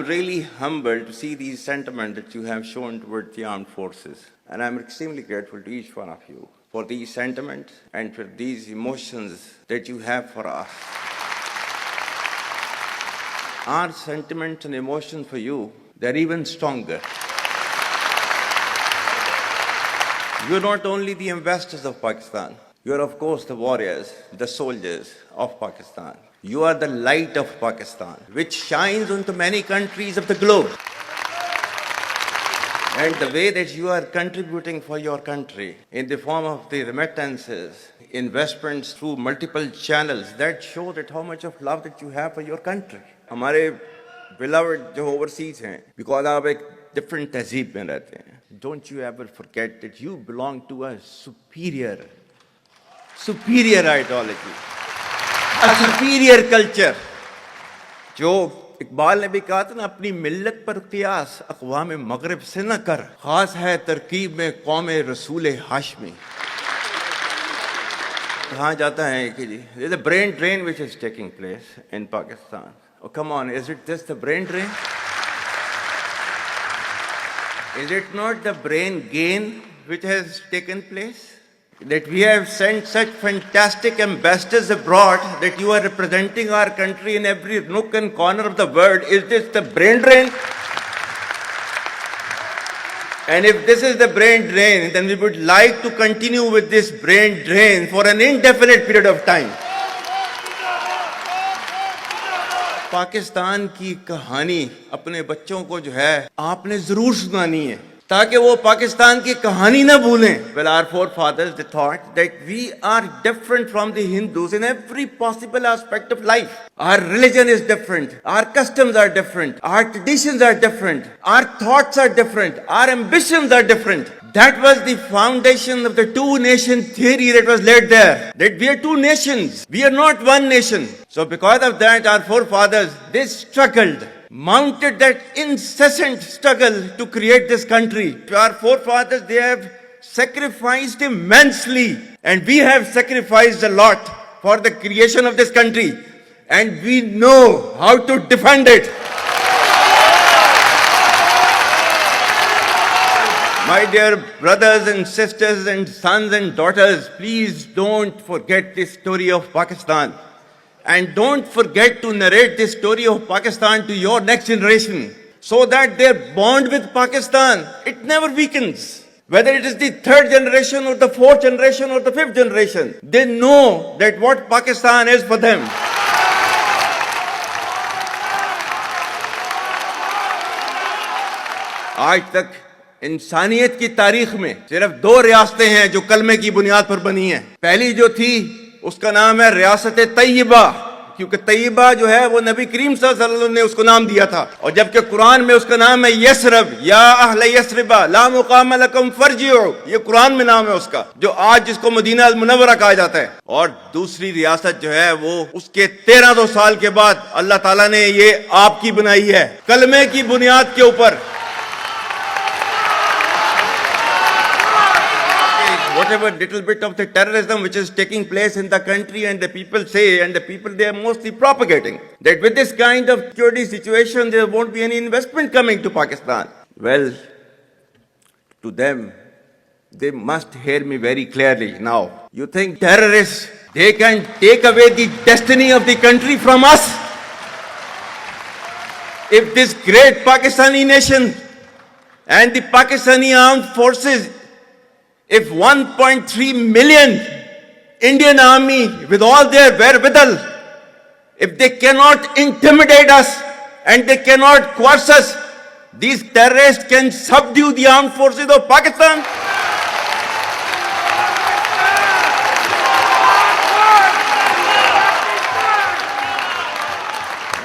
really humbled to see these sentiments that you have shown towards the armed forces. And I'm extremely grateful to each one of you for these sentiments and for these emotions that you have for us. Our sentiments and emotions for you, they're even stronger. You're not only the investors of Pakistan, you're of course the warriors, the soldiers of Pakistan. You are the light of Pakistan, which shines onto many countries of the globe. And the way that you are contributing for your country in the form of the remittances, investments through multiple channels, that show that how much of love that you have for your country. हमारे beloved जो overseas हैं, because आप एक different तहजीब में रहते हैं. Don't you ever forget that you belong to a superior ideology, a superior culture. जो इकबाल ने भी कहा था ना, अपनी मिल्लत पर क़ियास अक़वाम मग़रिब से न कर, ख़ास है तरकीब में कौम रसूल हाशमी. कहा जाता है कि जी, there's a brain drain which is taking place in Pakistan. Oh, come on, is it just the brain drain? Is it not the brain gain which has taken place? That we have sent such fantastic ambassadors abroad that you are representing our country in every nook and corner of the world. Is this the brain drain? And if this is the brain drain, then we would like to continue with this brain drain for an indefinite period of time. Pakistan की कहानी अपने बच्चों को जो है आपने जरूर सुनानी है, ताकि वो पाकिस्तान की कहानी ना भूलें. Well, our forefathers, they thought that we are different from the Hindus in every possible aspect of life. Our religion is different, our customs are different, our traditions are different, our thoughts are different, our ambitions are different. That was the foundation of the two-nation theory that was laid there. That we are two nations, we are not one nation. So because of that, our forefathers, they struggled, mounted that incessant struggle to create this country. Our forefathers, they have sacrificed immensely, and we have sacrificed a lot for the creation of this country, and we know how to defend it. My dear brothers and sisters and sons and daughters, please don't forget this story of Pakistan. And don't forget to narrate this story of Pakistan to your next generation, so that their bond with Pakistan, it never weakens. Whether it is the third generation or the fourth generation or the fifth generation, they know that what Pakistan is for them. आज तक इंसानियत की तारीख में सिर्फ दो रियासतें हैं जो कलमे की बुनियाद पर बनी हैं. पहली जो थी उसका नाम है रियासत तैयबा, क्योंकि तैयबा जो है वो नबी करीम सल्लल्लाहु अलैहि वसल्लम ने उसको नाम दिया था. और जबकि कुरान में उसका नाम है यसरब, या अहले यसरबा ला मुकाम लकुम फरजिउ, ये कुरान में नाम है उसका, जो आज जिसको मदीना अल मुनव्वरा कहा जाता है. और दूसरी रियासत जो है वो उसके 1300 साल के बाद अल्लाह ताला ने ये आपकी बनाई है, कलमे की बुनियाद के ऊपर. Whatever little bit of the terrorism which is taking place in the country, and the people say, and the people they are mostly propagating, that with this kind of security situation there won't be any investment coming to Pakistan. Well, to them, they must hear me very clearly now. You think terrorists, they can take away the destiny of the country from us? If this great Pakistani nation and the Pakistani armed forces, if 1.3 million Indian army with all their wherewithal, if they cannot intimidate us and they cannot coerce us, these terrorists can subdue the armed forces of Pakistan.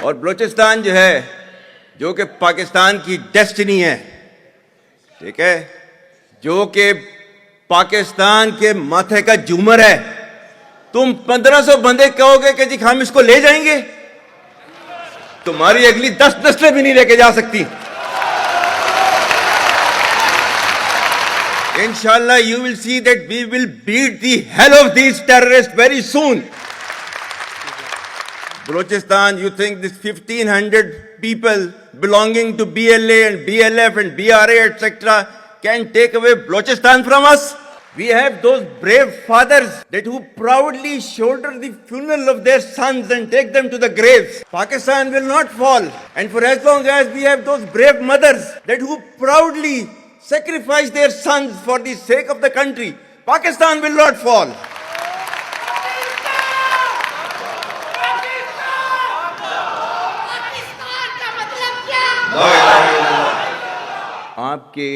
और बलूचिस्तान जो है, जो कि पाकिस्तान की destiny है, ठीक है, जो कि पाकिस्तान के माथे का झूमर है, तुम 1500 बंदे कहोगे कि जी हम इसको ले जाएंगे, तुम्हारी अगली 10 नस्लें भी नहीं लेके जा सकती. Inshallah, you will see that we will beat the hell of these terrorists very soon. Balochistan, you think this 1,500 people belonging to BLA and BLF and BRA, etc., can take away Balochistan from us? We have those brave fathers that who proudly shoulder the funeral of their sons and take them to the graves. Pakistan will not fall. And for as long as we have those brave mothers that who proudly sacrifice their sons for the sake of the country, Pakistan will not fall. आपके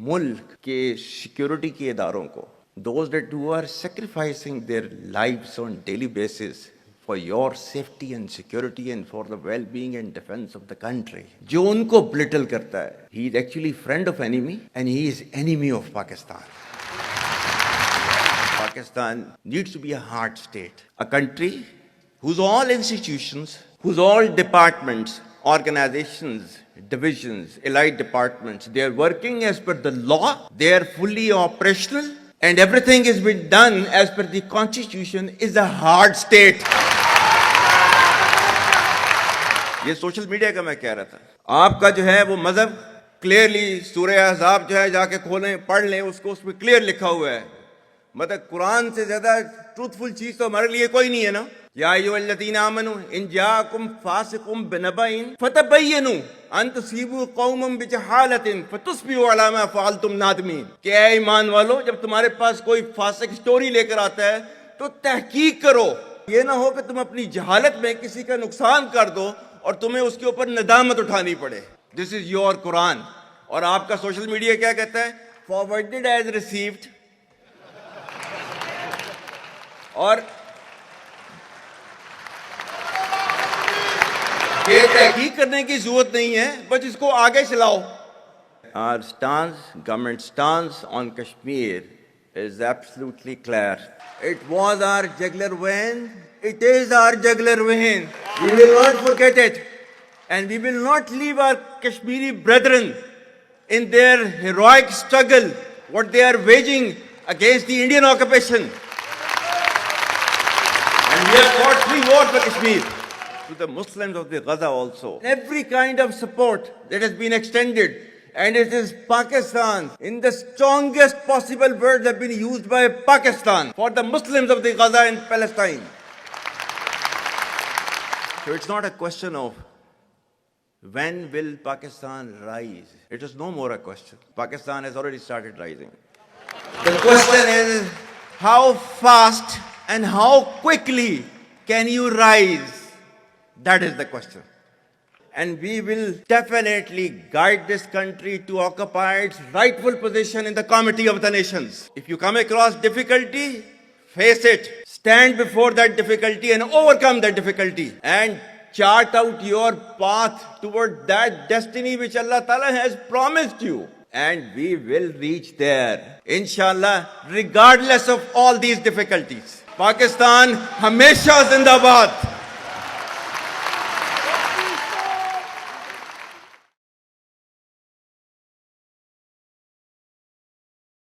मुल्क के security के इदारों को, those that who are sacrificing their lives on daily basis for your safety and security and for the well-being and defense of the country, जो उनको belittle करता है, he is actually friend of enemy and he is enemy of Pakistan. Pakistan needs to be a hard state, a country whose all institutions, whose all departments, organizations, divisions, allied departments, they are working as per the law, they are fully operational, and everything is being done as per the constitution, is a hard state. ये social media का मैं कह रहा था, आपका जो है वो मजहब क्लियरली सूरह अहज़ाब जो है जाके खोलें पढ़ लें उसको, उसमें क्लियर लिखा हुआ है, मतलब कुरान से ज्यादा ट्रूथफुल चीज तो हमारे लिए कोई नहीं है ना। या अय्युहल्लज़ीना आमनू इन जाअकुम फासिकुम बिनबइन फतबय्यनु अन तुसीबू कौमम बिजहालतिन फतुस्बिहू अला मा फअलतुम नादिमीन। कि ऐ ईमान वालो, जब तुम्हारे पास कोई फासिक स्टोरी लेकर आता है तो तहकीक करो, ये ना हो कि तुम अपनी जहालत में किसी का नुकसान कर दो और तुम्हें उसके ऊपर नदामत उठानी पड़े। This is your Quran. और आपका सोशल मीडिया क्या कहता है? Forwarded as received. और ये तहकीक करने की जरूरत नहीं है, बस इसको आगे चलाओ। Our stance, government stance on Kashmir is absolutely clear. It was our jugular vein. It is our jugular vein. We will not forget it, and we will not leave our Kashmiri brethren in their heroic struggle, what they are waging against the Indian occupation. And we have fought free war for Kashmir. To the Muslims of the Gaza also, every kind of support that has been extended, and it is Pakistan, in the strongest possible words have been used by Pakistan for the Muslims of the Gaza and Palestine. So it's not a question of when will Pakistan rise. It is no more a question. Pakistan has already started rising. The question is how fast and how quickly can you rise? That is the question. And we will definitely guide this country to occupy its rightful position in the Committee of the Nations. If you come across difficulty, face it. Stand before that difficulty and overcome that difficulty. And chart out your path toward that destiny which Allah Ta'ala has promised you. And we will reach there, inshallah, regardless of all these difficulties. Pakistan, Hamesha Zindabad.